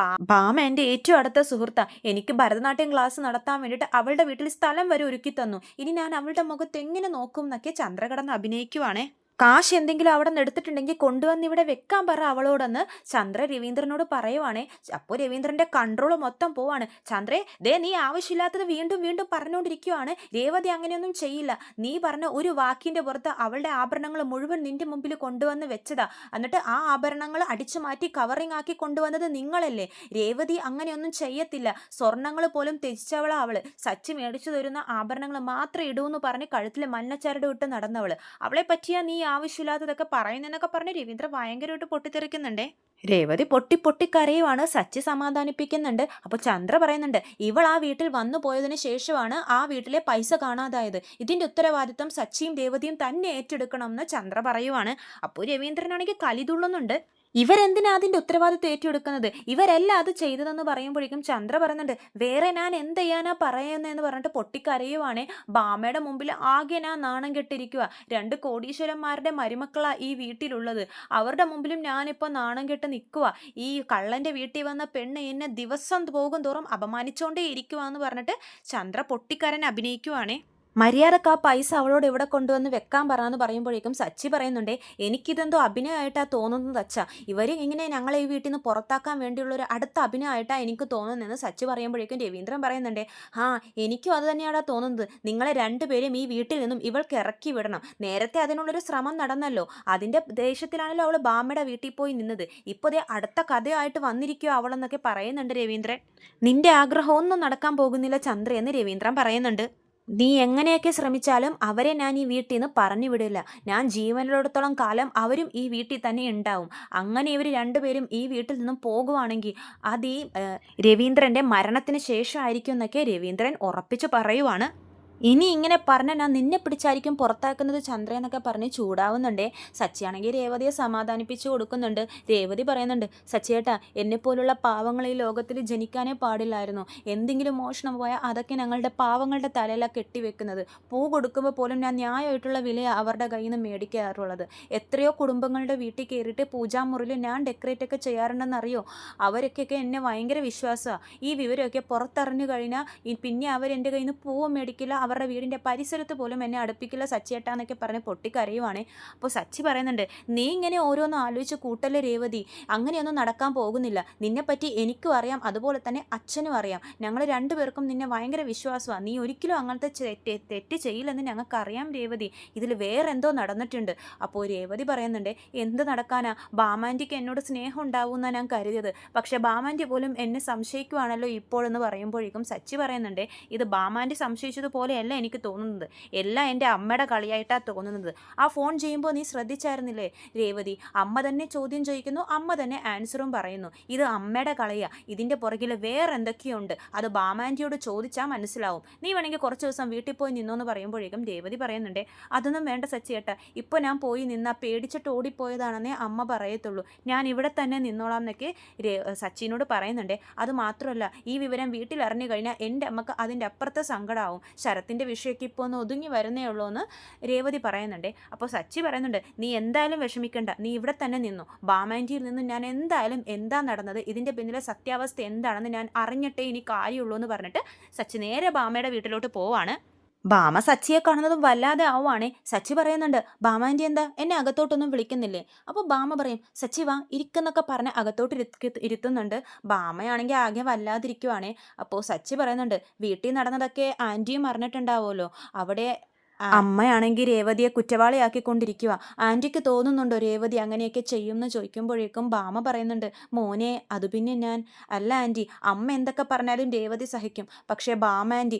ബാമ എൻ്റെ ഏറ്റവും അടുത്ത സുഹൃത്താ, എനിക്ക് ഭരതനാട്യം ക്ലാസ് നടത്താൻ വേണ്ടിയിട്ട് അവളുടെ വീട്ടിൽ സ്ഥലം വരെ ഒരുക്കി തന്നു, ഇനി ഞാൻ അവളുടെ മുഖത്ത് എങ്ങനെ നോക്കും എന്നൊക്കെ ചന്ദ്ര കിടന്ന് അഭിനയിക്കുവാണേ. കാശ് എന്തെങ്കിലും അവിടെ നിന്ന് എടുത്തിട്ടുണ്ടെങ്കിൽ കൊണ്ടുവന്ന് ഇവിടെ വെക്കാൻ പറ അവളോടെന്ന് ചന്ദ്ര രവീന്ദ്രനോട് പറയുവാണേ. അപ്പോൾ രവീന്ദ്രൻ്റെ കൺട്രോൾ മൊത്തം പോവാണ്. ചന്ദ്രേ ദേ നീ ആവശ്യമില്ലാത്തത് വീണ്ടും വീണ്ടും പറഞ്ഞുകൊണ്ടിരിക്കുവാണ്, രേവതി അങ്ങനെയൊന്നും ചെയ്യില്ല, നീ പറഞ്ഞ ഒരു വാക്കിൻ്റെ പുറത്ത് അവളുടെ ആഭരണങ്ങൾ മുഴുവൻ നിന്റെ മുമ്പിൽ കൊണ്ടുവന്ന് വെച്ചതാ, എന്നിട്ട് ആ ആഭരണങ്ങൾ അടിച്ചു മാറ്റി കവറിങ് ആക്കി കൊണ്ടുവന്നത് നിങ്ങളല്ലേ, രേവതി അങ്ങനെയൊന്നും ചെയ്യത്തില്ല, സ്വർണ്ണങ്ങൾ പോലും ത്യജിച്ചവളാ അവള്, സച്ചി മേടിച്ചു തരുന്ന ആഭരണങ്ങൾ മാത്രം ഇടൂന്ന് പറഞ്ഞ് കഴുത്തിൽ മഞ്ഞച്ചരട് വിട്ട് നടന്നവള്, അവളെ പറ്റിയാ നീ ആവശ്യമില്ലാത്തതൊക്കെ പറയുന്നെന്നൊക്കെ പറഞ്ഞ് രവീന്ദ്ര ഭയങ്കരമായിട്ട് പൊട്ടിത്തെറിക്കുന്നുണ്ടേ. രേവതി പൊട്ടിക്കരയുവാണ്. സച്ചി സമാധാനിപ്പിക്കുന്നുണ്ട്. അപ്പോൾ ചന്ദ്ര പറയുന്നുണ്ട്, ഇവൾ ആ വീട്ടിൽ വന്നു പോയതിന് ശേഷമാണ് ആ വീട്ടിലെ പൈസ കാണാതായത്, ഇതിൻ്റെ ഉത്തരവാദിത്വം സച്ചിയും രേവതിയും തന്നെ ഏറ്റെടുക്കണമെന്ന് ചന്ദ്ര പറയുവാണ്. അപ്പോൾ രവീന്ദ്രനാണെങ്കിൽ കലിതുള്ളുന്നുണ്ട്, ഇവരെന്തിനാ അതിൻ്റെ ഉത്തരവാദിത്വം ഏറ്റെടുക്കുന്നത്, ഇവരല്ല അത് ചെയ്തതെന്ന് പറയുമ്പോഴേക്കും ചന്ദ്ര പറയുന്നുണ്ട്, വേറെ ഞാൻ എന്ത് ചെയ്യാനാ പറയുന്നതെന്ന് പറഞ്ഞിട്ട് പൊട്ടിക്കരയുവാണേ. ബാമയുടെ മുമ്പിൽ ആകെ ഞാൻ നാണം കെട്ടിരിക്കുക, 2 കോടീശ്വരന്മാരുടെ മരുമക്കളാ ഈ വീട്ടിലുള്ളത്, അവരുടെ മുമ്പിലും ഞാനിപ്പോൾ നാണം കെട്ട് നിൽക്കുക, ഈ കള്ളൻ്റെ വീട്ടിൽ വന്ന പെണ്ണ് എന്നെ ദിവസം പോകും തോറും അപമാനിച്ചുകൊണ്ടേ ഇരിക്കുക എന്ന് പറഞ്ഞിട്ട് ചന്ദ്ര പൊട്ടിക്കരൻ അഭിനയിക്കുവാണേ. മര്യാദക്ക് ആ പൈസ അവളോട് ഇവിടെ കൊണ്ടുവന്ന് വെക്കാൻ പറയാന്ന് പറയുമ്പോഴേക്കും സച്ചി പറയുന്നുണ്ട്, എനിക്കിതെന്തോ അഭിനയമായിട്ടാണ് തോന്നുന്നത് അച്ഛാ, ഇവർ ഇങ്ങനെ ഞങ്ങളെ ഈ വീട്ടിൽ നിന്ന് പുറത്താക്കാൻ വേണ്ടിയുള്ളൊരു അടുത്ത അഭിനയമായിട്ടാണ് എനിക്ക് തോന്നുന്നതെന്ന് സച്ചി പറയുമ്പോഴേക്കും രവീന്ദ്രൻ പറയുന്നുണ്ട്, ആ എനിക്കും അത് തന്നെയാണ് തോന്നുന്നത്, നിങ്ങളെ 2 പേരും ഈ വീട്ടിൽ നിന്നും ഇവൾക്ക് ഇറക്കി വിടണം, നേരത്തെ അതിനുള്ളൊരു ശ്രമം നടന്നല്ലോ, അതിൻ്റെ ദേഷ്യത്തിലാണല്ലോ അവൾ ബാമയുടെ വീട്ടിൽ പോയി നിന്നത്, ഇപ്പോൾ ദേ അടുത്ത കഥയായിട്ട് വന്നിരിക്കുമോ അവളെന്നൊക്കെ പറയുന്നുണ്ട് രവീന്ദ്രൻ. നിന്റെ ആഗ്രഹമൊന്നും നടക്കാൻ പോകുന്നില്ല ചന്ദ്ര എന്ന് രവീന്ദ്രൻ പറയുന്നുണ്ട്. നീ എങ്ങനെയൊക്കെ ശ്രമിച്ചാലും അവരെ ഞാൻ ഈ വീട്ടിൽ നിന്ന് പറഞ്ഞു വിടില്ല, ഞാൻ ജീവനിലോടത്തോളം കാലം അവരും ഈ വീട്ടിൽ തന്നെ ഉണ്ടാവും, അങ്ങനെ ഇവർ 2 പേരും ഈ വീട്ടിൽ നിന്നും പോകുവാണെങ്കിൽ അത് ഈ രവീന്ദ്രൻ്റെ മരണത്തിന് ശേഷമായിരിക്കും എന്നൊക്കെ രവീന്ദ്രൻ ഉറപ്പിച്ച് പറയുവാണ്. ഇനി ഇങ്ങനെ പറഞ്ഞാൽ ഞാൻ നിന്നെ പിടിച്ചായിരിക്കും പുറത്താക്കുന്നത് ചന്ദ്ര എന്നൊക്കെ പറഞ്ഞ് ചൂടാവുന്നുണ്ടേ. സച്ചിയാണെങ്കിൽ രേവതിയെ സമാധാനിപ്പിച്ചു കൊടുക്കുന്നുണ്ട്. രേവതി പറയുന്നുണ്ട്, സച്ചിയേട്ടാ എന്നെപ്പോലുള്ള പാവങ്ങൾ ഈ ലോകത്തിൽ ജനിക്കാനേ പാടില്ലായിരുന്നു, എന്തെങ്കിലും മോഷണം പോയാൽ അതൊക്കെ ഞങ്ങളുടെ പാവങ്ങളുടെ തലയിലാണ് കെട്ടിവെക്കുന്നത്, പൂ കൊടുക്കുമ്പോൾ പോലും ഞാൻ ന്യായമായിട്ടുള്ള വിലയാണ് അവരുടെ കയ്യിൽ നിന്ന് മേടിക്കാറുള്ളത്, എത്രയോ കുടുംബങ്ങളുടെ വീട്ടിൽ കയറിയിട്ട് പൂജാമുറിയിൽ ഞാൻ ഡെക്കറേറ്റ് ഒക്കെ ചെയ്യാറുണ്ടെന്നറിയോ, അവരൊക്കെ എന്നെ ഭയങ്കര വിശ്വാസമാണ്, ഈ വിവരമൊക്കെ പുറത്തറിഞ്ഞു കഴിഞ്ഞാൽ പിന്നെ അവരെൻ്റെ കയ്യിൽ നിന്ന് പൂവും മേടിക്കില്ല, അവരുടെ വീടിൻ്റെ പരിസരത്ത് പോലും എന്നെ അടുപ്പിക്കില്ല സച്ചിയേട്ടാ എന്നൊക്കെ പറഞ്ഞ് പൊട്ടിക്കരയുവാണേ. അപ്പോൾ സച്ചി പറയുന്നുണ്ട്, നീ ഇങ്ങനെ ഓരോന്നും ആലോചിച്ച് കൂട്ടല്ലേ രേവതി, അങ്ങനെയൊന്നും നടക്കാൻ പോകുന്നില്ല. നിന്നെപ്പറ്റി എനിക്കും അറിയാം, അതുപോലെ തന്നെ അച്ഛനും അറിയാം. ഞങ്ങൾ രണ്ടുപേർക്കും നിന്നെ ഭയങ്കര വിശ്വാസമാണ്. നീ ഒരിക്കലും അങ്ങനത്തെ തെറ്റ് ചെയ്യില്ലെന്ന് ഞങ്ങൾക്കറിയാം രേവതി. ഇതിൽ വേറെന്തോ നടന്നിട്ടുണ്ട്. അപ്പോൾ രേവതി പറയുന്നുണ്ട്, എന്ത് നടക്കാനാ, ബാമാൻറ്റിക്ക് എന്നോട് സ്നേഹം ഉണ്ടാവുമെന്നാണ് ഞാൻ കരുതിയത്. പക്ഷേ ബാമാൻറ്റി പോലും എന്നെ സംശയിക്കുവാണല്ലോ ഇപ്പോഴെന്ന് പറയുമ്പോഴേക്കും സച്ചി പറയുന്നുണ്ട്, ഇത് ബാമാൻറ്റി സംശയിച്ചതുപോലെയല്ല എനിക്ക് തോന്നുന്നത്. എല്ലാം എൻ്റെ അമ്മയുടെ കളിയായിട്ടാണ് തോന്നുന്നത്. ആ ഫോൺ ചെയ്യുമ്പോൾ നീ ശ്രദ്ധിച്ചായിരുന്നില്ലേ രേവതി, അമ്മ തന്നെ ചോദ്യം ചോദിക്കുന്നു, അമ്മ തന്നെ ആൻസറും പറയുന്നു. ഇത് അമ്മയുടെ കളിയാ, ഇതിൻ്റെ പുറകിൽ വേറെ എന്തൊക്കെയുണ്ട്, അത് ബാമാൻറ്റിയോട് ചോദിച്ചാൽ മനസ്സിലാവും. നീ വേണമെങ്കിൽ കുറച്ച് ദിവസം വീട്ടിൽ പോയി നിന്നോന്ന് പറയുമ്പോഴേക്കും രേവതി പറയുന്നുണ്ട്, അതൊന്നും വേണ്ട സച്ചിയേട്ടാ, ഇപ്പോൾ ഞാൻ പോയി നിന്നാൽ പേടിച്ചിട്ട് ഓടിപ്പോയതാണെന്നേ അമ്മ പറയത്തുള്ളൂ. ഞാൻ ഇവിടെ തന്നെ നിന്നോളാം എന്നൊക്കെ സച്ചിനോട് പറയുന്നുണ്ട്. അതുമാത്രമല്ല, ഈ വിവരം വീട്ടിൽ അറിഞ്ഞു കഴിഞ്ഞാൽ എൻ്റെ അമ്മക്ക് അതിൻ്റെ അപ്പുറത്തെ സങ്കടമാവും. ശരത്തിൻ്റെ വിഷയമൊക്കെ ഇപ്പോൾ ഒന്ന് ഒതുങ്ങി വരുന്നേ ഉള്ളൂ എന്ന് രേവതി പറയുന്നുണ്ട്. അപ്പോൾ സച്ചി പറയുന്നുണ്ട്, നീ എന്തായാലും വിഷമിക്കണ്ട, നീ ഇവിടെ തന്നെ നിന്നു. ബാമാൻറ്റിയിൽ നിന്ന് ഞാൻ എന്തായാലും എന്താ നടന്നത്, ഇതിൻ്റെ പിന്നിലെ സത്യാവസ്ഥ എന്താണെന്ന് ഞാൻ അറിഞ്ഞിട്ടേ ഇനി കാര്യമുള്ളൂ എന്ന് പറഞ്ഞിട്ട് സച്ചി നേരെ ബാമയുടെ വീട്ടിലോട്ട് പോവാണ്. ബാമ സച്ചിയെ കാണുന്നതും വല്ലാതെ ആവുകയാണേ. സച്ചി പറയുന്നുണ്ട്, ബാമാൻറ്റി എന്താ എന്നെ അകത്തോട്ടൊന്നും വിളിക്കുന്നില്ലേ? അപ്പോൾ ബാമ പറയും, സച്ചി വാ ഇരിക്കുന്നൊക്കെ പറഞ്ഞ് അകത്തോട്ട് ഇരുത്തുന്നുണ്ട്. ബാമയാണെങ്കിൽ ആകെ വല്ലാതിരിക്കുവാണേ. അപ്പോൾ സച്ചി പറയുന്നുണ്ട്, വീട്ടിൽ നടന്നതൊക്കെ ആൻറ്റിയും അറിഞ്ഞിട്ടുണ്ടാവുമല്ലോ. അവിടെ അമ്മയാണെങ്കിൽ രേവതിയെ കുറ്റവാളിയാക്കിക്കൊണ്ടിരിക്കുക. ആൻറ്റിക്ക് തോന്നുന്നുണ്ടോ രേവതി അങ്ങനെയൊക്കെ ചെയ്യുമെന്ന് ചോദിക്കുമ്പോഴേക്കും ബാമ പറയുന്നുണ്ട്, മോനെ അത് പിന്നെ ഞാൻ അല്ല ആൻറ്റി, അമ്മ എന്തൊക്കെ പറഞ്ഞാലും രേവതി സഹിക്കും. പക്ഷേ ബാമാൻറ്റി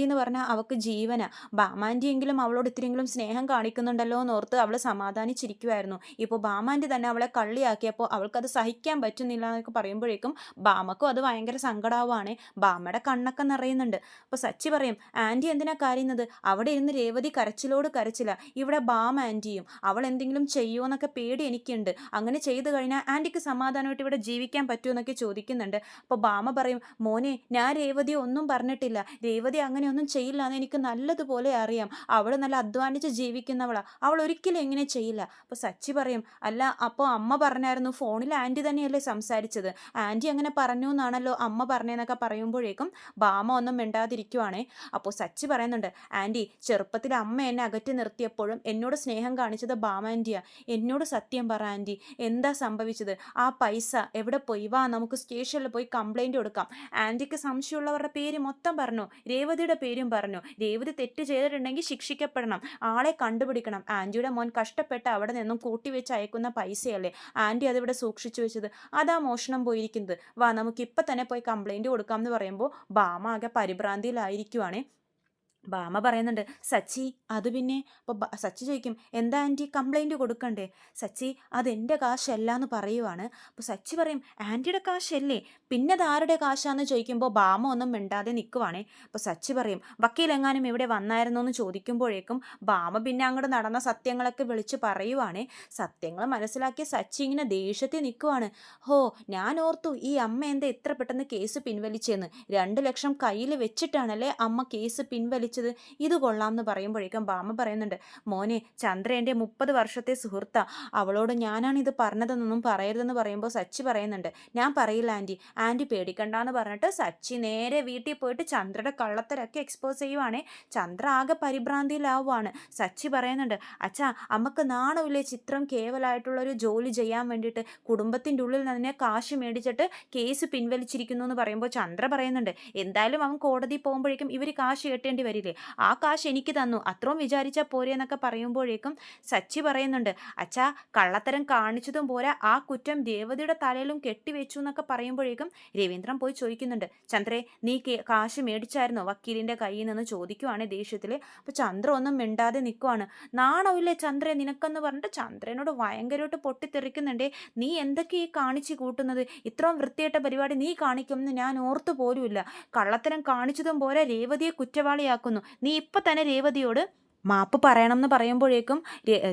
എന്ന് പറഞ്ഞാൽ അവൾക്ക് ജീവനാ. ബാമാൻറ്റിയെങ്കിലും അവളോട് ഇത്തിരിയെങ്കിലും സ്നേഹം കാണിക്കുന്നുണ്ടല്ലോ എന്നോർത്ത് അവൾ സമാധാനിച്ചിരിക്കുമായിരുന്നു. ഇപ്പോൾ ബാമാൻറ്റി തന്നെ അവളെ കള്ളിയാക്കിയപ്പോൾ അവൾക്കത് സഹിക്കാൻ പറ്റുന്നില്ല എന്നൊക്കെ പറയുമ്പോഴേക്കും ബാമക്കും അത് ഭയങ്കര സങ്കടമാവുകയാണ്. ബാമയുടെ കണ്ണൊക്കെ നിറയുന്നുണ്ട്. അപ്പോൾ സച്ചി പറയും, ആൻറ്റി എന്തിനാ കരയുന്നത്, അവിടെ ഇരുന്ന് രേവതി കരച്ചിലോട് കരച്ചില്ല. ഇവിടെ ബാം ആൻറ്റിയും അവൾ എന്തെങ്കിലും ചെയ്യുമോ എന്നൊക്കെ പേടി എനിക്കുണ്ട്. അങ്ങനെ ചെയ്തു കഴിഞ്ഞാൽ ആൻറ്റിക്ക് സമാധാനമായിട്ട് ഇവിടെ ജീവിക്കാൻ പറ്റുമോ എന്നൊക്കെ ചോദിക്കുന്നുണ്ട്. അപ്പോൾ ബാമ പറയും, മോനെ ഞാൻ രേവതിയെ ഒന്നും പറഞ്ഞിട്ടില്ല, രേവതി അങ്ങനെയൊന്നും ചെയ്യില്ല എന്ന് എനിക്ക് നല്ലതുപോലെ അറിയാം. അവൾ നല്ല അധ്വാനിച്ച് ജീവിക്കുന്നവളാണ്, അവൾ ഒരിക്കലും എങ്ങനെ ചെയ്യില്ല. അപ്പോൾ സച്ചി പറയും, അല്ല അപ്പോൾ അമ്മ പറഞ്ഞായിരുന്നു, ഫോണിൽ ആൻറ്റി തന്നെയല്ലേ സംസാരിച്ചത്, ആൻറ്റി അങ്ങനെ പറഞ്ഞു എന്നാണല്ലോ അമ്മ പറഞ്ഞതെന്നൊക്കെ പറയുമ്പോഴേക്കും ബാമ ഒന്നും മിണ്ടാതിരിക്കുവാണേ. അപ്പോൾ സച്ചി പറയുന്നുണ്ട്, ആൻറ്റി ചെറുപ്പത്തിൽ അമ്മ എന്നെ അകറ്റി നിർത്തിയപ്പോഴും എന്നോട് സ്നേഹം കാണിച്ചത് ബാമാൻറ്റിയാ. എന്നോട് സത്യം പറ ആൻറ്റി, എന്താ സംഭവിച്ചത്, ആ പൈസ എവിടെ പോയി, വാ നമുക്ക് സ്റ്റേഷനിൽ പോയി കംപ്ലൈൻറ്റ് കൊടുക്കാം. ആൻറ്റിക്ക് സംശയമുള്ളവരുടെ പേര് മൊത്തം പറഞ്ഞു, രേവതിയുടെ പേരും പറഞ്ഞു. രേവതി തെറ്റ് ചെയ്തിട്ടുണ്ടെങ്കിൽ ശിക്ഷിക്കപ്പെടണം, ആളെ കണ്ടുപിടിക്കണം. ആൻറ്റിയുടെ മോൻ കഷ്ടപ്പെട്ട് അവിടെ നിന്നും കൂട്ടിവെച്ച് അയക്കുന്ന പൈസയല്ലേ ആൻറ്റി അതിവിടെ സൂക്ഷിച്ചു വെച്ചത്, അതാ മോഷണം പോയിരിക്കുന്നത്. വാ നമുക്ക് ഇപ്പം തന്നെ പോയി കംപ്ലൈൻറ്റ് കൊടുക്കാം എന്ന് പറയുമ്പോൾ ബാമ ആകെ പരിഭ്രാന്തിയിലായിരിക്കുവാണേ. ബാമ പറയുന്നുണ്ട്, സച്ചി അത് പിന്നെ. അപ്പോൾ സച്ചി ചോദിക്കും, എന്താ ആൻറ്റി കംപ്ലൈൻറ്റ് കൊടുക്കണ്ടേ? സച്ചി അതെൻ്റെ കാശല്ല എന്ന് പറയുവാണ്. അപ്പോൾ സച്ചി പറയും, ആൻറ്റിയുടെ കാശല്ലേ, പിന്നെ അത് ആരുടെ കാശാന്ന് ചോദിക്കുമ്പോൾ ബാമ ഒന്നും മിണ്ടാതെ നിൽക്കുവാണേ. അപ്പോൾ സച്ചി പറയും, വക്കീലെങ്ങാനും ഇവിടെ വന്നായിരുന്നോ എന്ന് ചോദിക്കുമ്പോഴേക്കും ബാമ പിന്നെ അങ്ങോട്ട് നടന്ന സത്യങ്ങളൊക്കെ വിളിച്ച് പറയുവാണേ. സത്യങ്ങൾ മനസ്സിലാക്കിയ സച്ചി ഇങ്ങനെ ദേഷ്യത്തിൽ നിൽക്കുവാണ്. ഹോ, ഞാൻ ഓർത്തു ഈ അമ്മ എന്താ ഇത്ര പെട്ടെന്ന് കേസ് പിൻവലിച്ചെന്ന്. 2 ലക്ഷം കയ്യിൽ വെച്ചിട്ടാണല്ലേ അമ്മ കേസ് പിൻവലിച്ചത്, ഇത് കൊള്ളാം എന്ന് പറയുമ്പോഴേക്കും ബാമ പറയുന്നുണ്ട്, മോനെ ചന്ദ്ര എൻ്റെ 30 വർഷത്തെ സുഹൃത്താ, അവളോട് ഞാനാണ് ഇത് പറഞ്ഞതെന്നൊന്നും പറയരുതെന്ന് പറയുമ്പോൾ സച്ചി പറയുന്നുണ്ട്, ഞാൻ പറയില്ല ആൻറ്റി, ആൻറ്റി പേടിക്കണ്ടെന്ന് പറഞ്ഞിട്ട് സച്ചി നേരെ വീട്ടിൽ പോയിട്ട് ചന്ദ്രയുടെ കള്ളത്തരൊക്കെ എക്സ്പോസ് ചെയ്യുവാണേ. ചന്ദ്ര ആകെ പരിഭ്രാന്തിയിലാവുകയാണ്. സച്ചി പറയുന്നുണ്ട്, അച്ഛാ അമ്മക്ക് നാണമില്ലേ ചിത്രം കേവലമായിട്ടുള്ളൊരു ജോലി ചെയ്യാൻ വേണ്ടിയിട്ട് കുടുംബത്തിൻ്റെ ഉള്ളിൽ തന്നെ കാശ് മേടിച്ചിട്ട് കേസ് പിൻവലിച്ചിരിക്കുന്നു എന്ന് പറയുമ്പോൾ ചന്ദ്ര പറയുന്നുണ്ട്, എന്തായാലും അവൻ കോടതി പോകുമ്പോഴേക്കും ഇവർ കാശ് കെട്ടേണ്ടി വരില്ലേ, ആ കാശ് എനിക്ക് തന്നു, അത്രയും വിചാരിച്ചാൽ പോരെ എന്നൊക്കെ പറയുമ്പോഴേക്കും സച്ചി പറയുന്നുണ്ട്, അച്ഛാ കള്ളത്തരം കാണിച്ചതും പോരാ ആ കുറ്റം രേവതിയുടെ തലയിലും കെട്ടിവെച്ചു എന്നൊക്കെ പറയുമ്പോഴേക്കും രവീന്ദ്രൻ പോയി ചോദിക്കുന്നുണ്ട്, ചന്ദ്രേ നീ കാശ് മേടിച്ചായിരുന്നോ വക്കീലിൻ്റെ കയ്യിൽ നിന്ന് ചോദിക്കുവാണ് ദേഷ്യത്തിൽ. അപ്പോൾ ചന്ദ്ര ഒന്നും മിണ്ടാതെ നിൽക്കുവാണ്. നാണമില്ലേ ചന്ദ്രേ നിനക്കെന്ന് പറഞ്ഞിട്ട് ചന്ദ്രനോട് ഭയങ്കരമായിട്ട് പൊട്ടിത്തെറിക്കുന്നുണ്ടേ, നീ എന്തൊക്കെ ഈ കാണിച്ച് കൂട്ടുന്നത്, ഇത്രയും വൃത്തിയായിട്ട പരിപാടി നീ കാണിക്കുമെന്ന് ഞാൻ ഓർത്തു പോലുമില്ല. കള്ളത്തരം കാണിച്ചതും പോരാ രേവതിയെ കുറ്റവാളിയാക്കുന്നു, നീ ഇപ്പം തന്നെ രേവതിയോട് മാപ്പ് പറയണം എന്ന് പറയുമ്പോഴേക്കും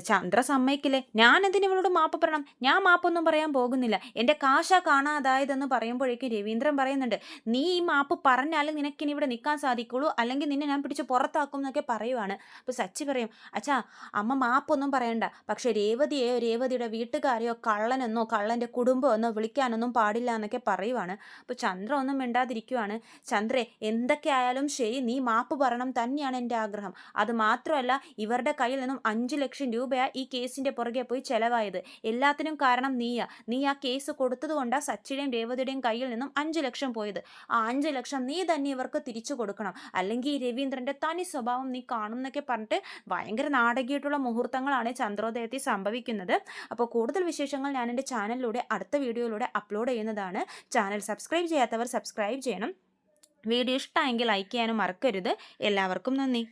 ചന്ദ്ര സമ്മതിക്കില്ലേ. ഞാൻ എന്തിന് ഇവളോട് മാപ്പ് പറയണം, ഞാൻ മാപ്പൊന്നും പറയാൻ പോകുന്നില്ല, എൻ്റെ കാശ കാണാതായതെന്ന് പറയുമ്പോഴേക്കും രവീന്ദ്രൻ പറയുന്നുണ്ട്, നീ ഈ മാപ്പ് പറഞ്ഞാലും നിനക്കിനി ഇവിടെ നിൽക്കാൻ സാധിക്കുള്ളൂ, അല്ലെങ്കിൽ നിന്നെ ഞാൻ പിടിച്ച് പുറത്താക്കും എന്നൊക്കെ പറയുവാണ്. അപ്പോൾ സച്ചി പറയും, അച്ഛാ അമ്മ മാപ്പൊന്നും പറയണ്ട, പക്ഷെ രേവതിയെയോ രേവതിയുടെ വീട്ടുകാരെയോ കള്ളനെന്നോ കള്ളൻ്റെ കുടുംബമെന്നോ വിളിക്കാനൊന്നും പാടില്ല എന്നൊക്കെ പറയുവാണ്. അപ്പോൾ ചന്ദ്ര ഒന്നും മിണ്ടാതിരിക്കുവാണ്. ചന്ദ്രേ, എന്തൊക്കെ ആയാലും ശരി, നീ മാപ്പ് പറയണം തന്നെയാണ് എൻ്റെ ആഗ്രഹം. അത് മാത്രമല്ല, ഇവരുടെ കയ്യിൽ നിന്നും 5 ലക്ഷം രൂപയാ ഈ കേസിന്റെ പുറകെ പോയി ചെലവായത്. എല്ലാത്തിനും കാരണം നീയാ. നീ ആ കേസ് കൊടുത്തത് കൊണ്ടാ സച്ചിയുടെയും രേവതിയുടെയും കയ്യിൽ നിന്നും 5 ലക്ഷം പോയത്. ആ 5 ലക്ഷം നീ തന്നെ ഇവർക്ക് തിരിച്ചു കൊടുക്കണം, അല്ലെങ്കിൽ ഈ രവീന്ദ്രന്റെ തനി സ്വഭാവം നീ കാണും എന്നൊക്കെ പറഞ്ഞിട്ട് ഭയങ്കര നാടകീയമായിട്ടുള്ള മുഹൂർത്തങ്ങളാണ് ചന്ദ്രോദയത്തിൽ സംഭവിക്കുന്നത്. അപ്പോൾ കൂടുതൽ വിശേഷങ്ങൾ ഞാൻ എൻ്റെ ചാനലിലൂടെ അടുത്ത വീഡിയോയിലൂടെ അപ്ലോഡ് ചെയ്യുന്നതാണ്. ചാനൽ സബ്സ്ക്രൈബ് ചെയ്യാത്തവർ സബ്സ്ക്രൈബ് ചെയ്യണം. വീഡിയോ ഇഷ്ടമായെങ്കിൽ ലൈക്ക് ചെയ്യാനും മറക്കരുത്. എല്ലാവർക്കും നന്ദി.